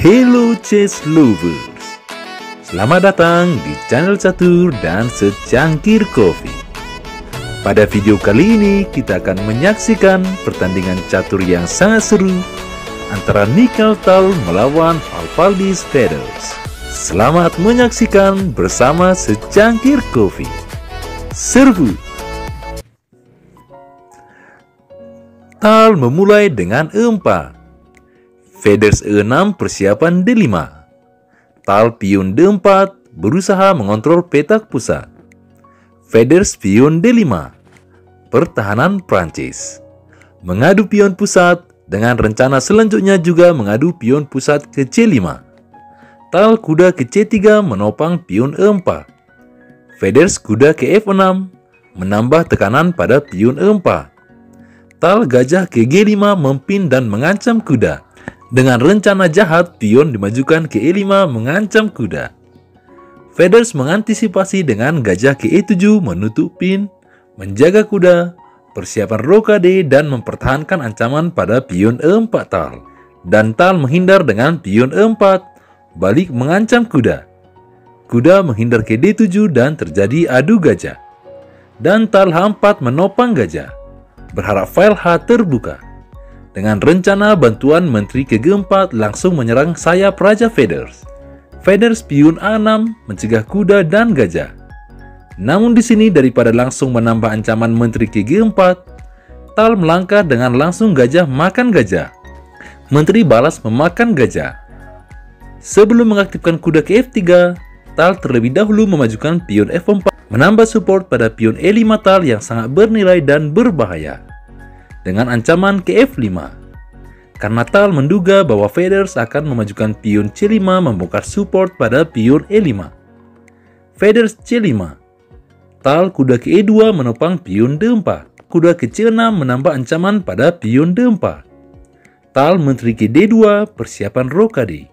Hello chess lovers, selamat datang di channel Catur dan Secangkir Kopi. Pada video kali ini kita akan menyaksikan pertandingan catur yang sangat seru antara Mikhail Tal melawan Valdis Feders. Selamat menyaksikan bersama Secangkir Kopi. Serbu. Tal memulai dengan E4. Feders E6 persiapan D5. Tal pion D4 berusaha mengontrol petak pusat. Feders pion D5. Pertahanan Prancis. Mengadu pion pusat dengan rencana selanjutnya juga mengadu pion pusat ke C5. Tal kuda ke C3 menopang pion E4. Feders kuda ke F6 menambah tekanan pada pion E4. Tal gajah ke G5 mempin dan mengancam kuda. Dengan rencana jahat, pion dimajukan ke E5 mengancam kuda. Feders mengantisipasi dengan gajah ke E7 menutup pin, menjaga kuda, persiapan rokade dan mempertahankan ancaman pada pion E4 Tal. Dan Tal menghindar dengan pion E4, balik mengancam kuda. Kuda menghindar ke D7 dan terjadi adu gajah. Dan Tal H4 menopang gajah, berharap file H terbuka. Dengan rencana bantuan menteri ke G4 langsung menyerang sayap Raja Feders. Feders pion A6 mencegah kuda dan gajah. Namun di sini daripada langsung menambah ancaman menteri ke G4, Tal melangkah dengan langsung gajah makan gajah. Menteri balas memakan gajah. Sebelum mengaktifkan kuda ke F3, Tal terlebih dahulu memajukan pion F4, menambah support pada pion E5 Tal yang sangat bernilai dan berbahaya. Dengan ancaman ke F5. Karena Tal menduga bahwa Feders akan memajukan pion C5 membongkar support pada pion E5. Feders C5. Tal kuda ke E2 menopang pion D4. Kuda ke C6 menambah ancaman pada pion D4. Tal menteri ke D2 persiapan rokade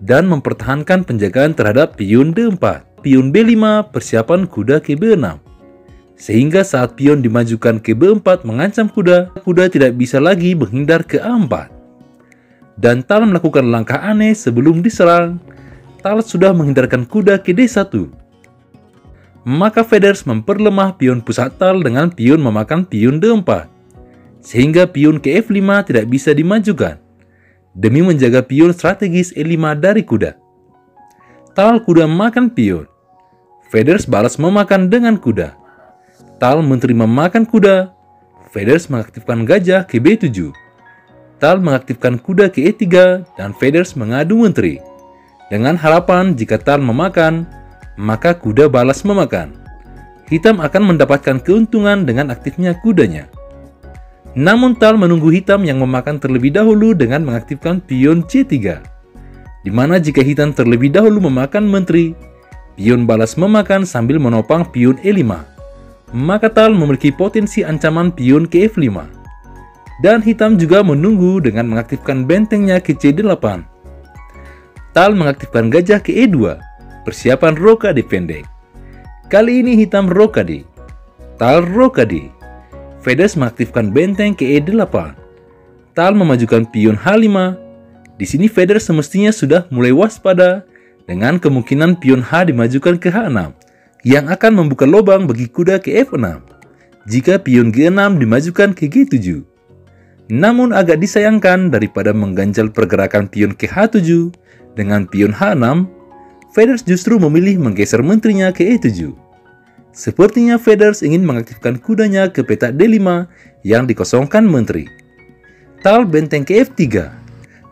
dan mempertahankan penjagaan terhadap pion D4. Pion B5 persiapan kuda ke B6. Sehingga saat pion dimajukan ke B4 mengancam kuda, kuda tidak bisa lagi menghindar ke A4. Dan Tal melakukan langkah aneh sebelum diserang. Tal sudah menghindarkan kuda ke D1. Maka Feders memperlemah pion pusat Tal dengan pion memakan pion D4. Sehingga pion ke F5 tidak bisa dimajukan, demi menjaga pion strategis E5 dari kuda. Tal kuda memakan pion. Feders balas memakan dengan kuda. Tal menteri memakan kuda. Feders mengaktifkan gajah ke B7. Tal mengaktifkan kuda ke E3 dan Feders mengadu menteri. Dengan harapan jika Tal memakan, maka kuda balas memakan. Hitam akan mendapatkan keuntungan dengan aktifnya kudanya. Namun Tal menunggu hitam yang memakan terlebih dahulu dengan mengaktifkan pion C3. Di mana jika hitam terlebih dahulu memakan menteri, pion balas memakan sambil menopang pion E5. Maka Tal memiliki potensi ancaman pion ke F5. Dan hitam juga menunggu dengan mengaktifkan bentengnya ke C8. Tal mengaktifkan gajah ke E2, persiapan rokade pendek. Kali ini hitam rokade. Tal rokade. Feders mengaktifkan benteng ke E8. Tal memajukan pion H5. Di sini Feders semestinya sudah mulai waspada dengan kemungkinan pion H dimajukan ke H6. Yang akan membuka lubang bagi kuda ke F6 jika pion G6 dimajukan ke G7. Namun agak disayangkan daripada mengganjal pergerakan pion ke H7 dengan pion H6, Feders justru memilih menggeser menterinya ke E7. Sepertinya Feders ingin mengaktifkan kudanya ke petak D5 yang dikosongkan menteri. Tal benteng ke F3,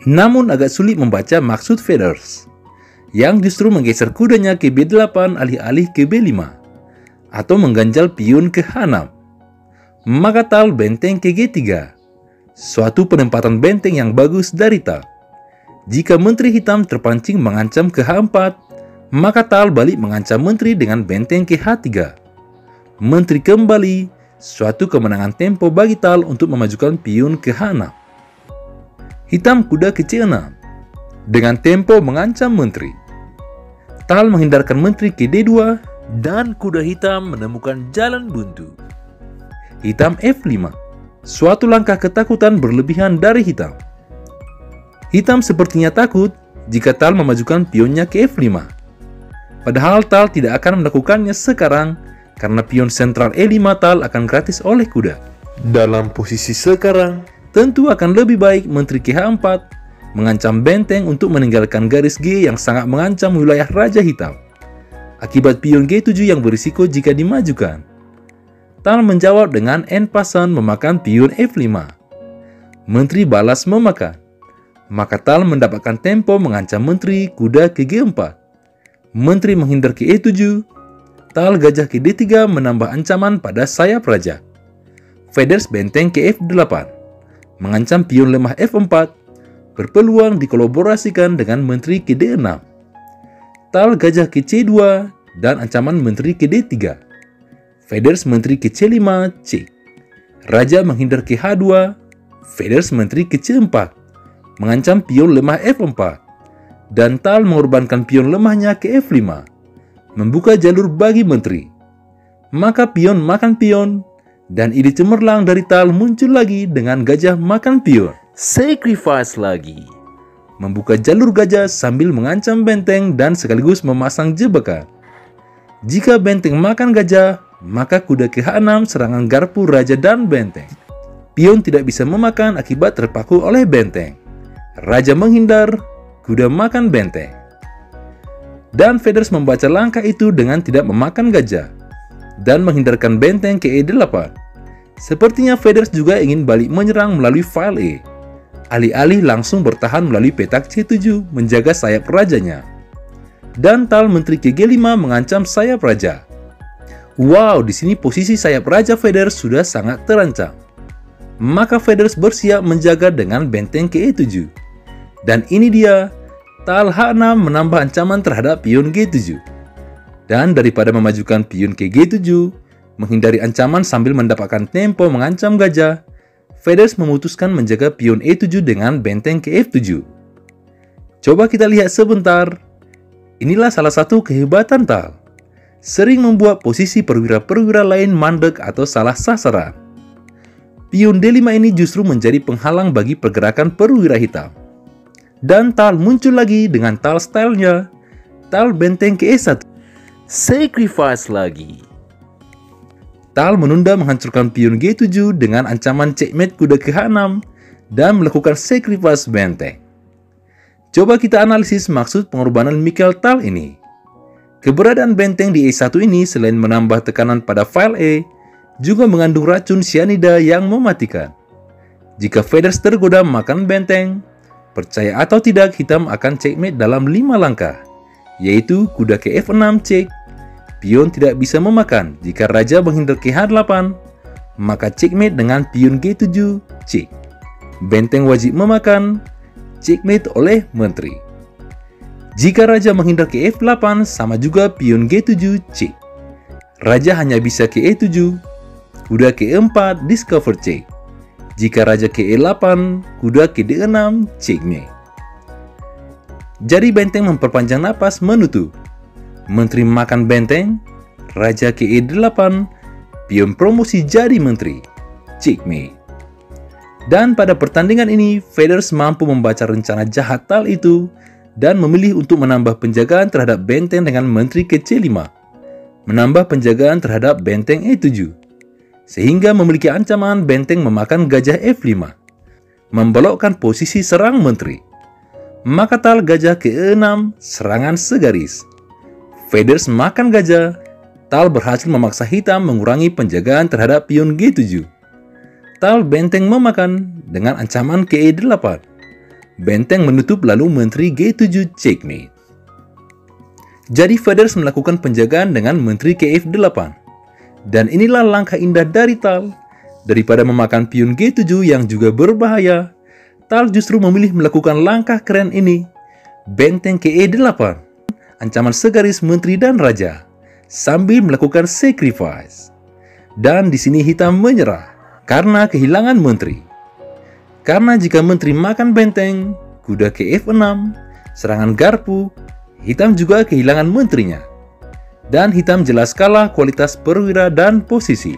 namun agak sulit membaca maksud Feders yang justru menggeser kudanya ke B8 alih-alih ke B5 atau mengganjal pion ke H6. Maka Tal benteng ke G3, suatu penempatan benteng yang bagus dari Tal. Jika menteri hitam terpancing mengancam ke H4, maka Tal balik mengancam menteri dengan benteng ke H3. Menteri kembali, suatu kemenangan tempo bagi Tal untuk memajukan pion ke H6. Hitam kuda ke C6 dengan tempo mengancam menteri. Tal menghindarkan menteri ke D2 dan kuda hitam menemukan jalan buntu. Hitam F5, suatu langkah ketakutan berlebihan dari hitam. Hitam sepertinya takut jika Tal memajukan pionnya ke F5. Padahal Tal tidak akan melakukannya sekarang karena pion sentral E5 Tal akan gratis oleh kuda. Dalam posisi sekarang, tentu akan lebih baik menteri ke H4 mengancam benteng untuk meninggalkan garis G yang sangat mengancam wilayah Raja Hitam. Akibat pion G7 yang berisiko jika dimajukan. Tal menjawab dengan en passant memakan pion F5. Menteri balas memakan. Maka Tal mendapatkan tempo mengancam menteri kuda ke G4. Menteri menghindar ke E7. Tal gajah ke D3 menambah ancaman pada sayap raja. Feathers benteng ke F8. Mengancam pion lemah F4. Berpeluang dikolaborasikan dengan menteri ke D6. Tal gajah ke C2 dan ancaman menteri ke D3. Feathers menteri ke C5 C. Raja menghindar ke H2. Feathers menteri ke C4. Mengancam pion lemah F4. Dan Tal mengorbankan pion lemahnya ke F5. Membuka jalur bagi menteri. Maka pion makan pion. Dan ide cemerlang dari Tal muncul lagi dengan gajah makan pion. Sacrifice lagi. Membuka jalur gajah sambil mengancam benteng dan sekaligus memasang jebakan. Jika benteng makan gajah, maka kuda ke H6 serangan garpu raja dan benteng. Pion tidak bisa memakan akibat terpaku oleh benteng. Raja menghindar, kuda makan benteng. Dan Feathers membaca langkah itu dengan tidak memakan gajah dan menghindarkan benteng ke E8. Sepertinya Feathers juga ingin balik menyerang melalui file E. Alih-alih langsung bertahan melalui petak C7 menjaga sayap rajanya. Dan Tal menteri ke G5 mengancam sayap raja. Wow, di sini posisi sayap raja Feathers sudah sangat terancam. Maka Feathers bersiap menjaga dengan benteng ke E7. Dan ini dia, Tal H6 menambah ancaman terhadap pion G7. Dan daripada memajukan pion ke G7, menghindari ancaman sambil mendapatkan tempo mengancam gajah, Feathers memutuskan menjaga pion E7 dengan benteng ke F7. Coba kita lihat sebentar. Inilah salah satu kehebatan Tal. Sering membuat posisi perwira-perwira lain mandek atau salah sasaran. Pion D5 ini justru menjadi penghalang bagi pergerakan perwira hitam. Dan Tal muncul lagi dengan Tal stylenya. Tal benteng ke E1. Sacrifice lagi. Tal menunda menghancurkan pion G7 dengan ancaman checkmate kuda ke H6 dan melakukan sacrifice benteng. Coba kita analisis maksud pengorbanan Mikhail Tal ini. Keberadaan benteng di E1 ini selain menambah tekanan pada file E, juga mengandung racun cyanida yang mematikan. Jika Feathers tergoda makan benteng, percaya atau tidak hitam akan checkmate dalam 5 langkah, yaitu kuda ke F6 check, pion tidak bisa memakan jika raja menghindar ke H8, maka checkmate dengan pion G7 check. Benteng wajib memakan, checkmate oleh menteri. Jika raja menghindar ke F8 sama juga pion G7 check. Raja hanya bisa ke E7, kuda ke E4 discover check. Jika raja ke E8, kuda ke D6 checkmate. Jadi benteng memperpanjang napas menutup. Menteri makan benteng, raja ke E8, pion promosi jadi menteri, checkmate. Dan pada pertandingan ini, Feathers mampu membaca rencana jahat Tal itu dan memilih untuk menambah penjagaan terhadap benteng dengan menteri ke C5, menambah penjagaan terhadap benteng E7, sehingga memiliki ancaman benteng memakan gajah F5, membelokkan posisi serang menteri. Maka Tal gajah ke E6, serangan segaris. Feathers makan gajah, Tal berhasil memaksa hitam mengurangi penjagaan terhadap pion G7. Tal benteng memakan dengan ancaman ke E8. Benteng menutup lalu menteri G7 checkmate. Jadi Feathers melakukan penjagaan dengan menteri ke F8. Dan inilah langkah indah dari Tal. Daripada memakan pion G7 yang juga berbahaya, Tal justru memilih melakukan langkah keren ini. Benteng ke E8. Ancaman segaris menteri dan raja sambil melakukan sacrifice. Dan di sini hitam menyerah karena kehilangan menteri. Karena jika menteri makan benteng, kuda ke F6, serangan garpu, hitam juga kehilangan menterinya. Dan hitam jelas kalah kualitas perwira dan posisi.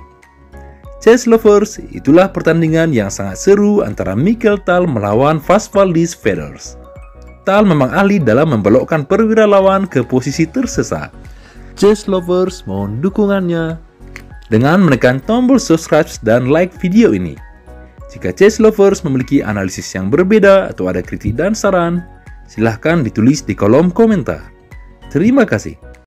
Chess lovers, itulah pertandingan yang sangat seru antara Mikhail Tal melawan Vasvaldis Feathers. Tal memang ahli dalam membelokkan perwira lawan ke posisi tersesat. Chess lovers mohon dukungannya dengan menekan tombol subscribe dan like video ini. Jika chess lovers memiliki analisis yang berbeda atau ada kritik dan saran, silahkan ditulis di kolom komentar. Terima kasih.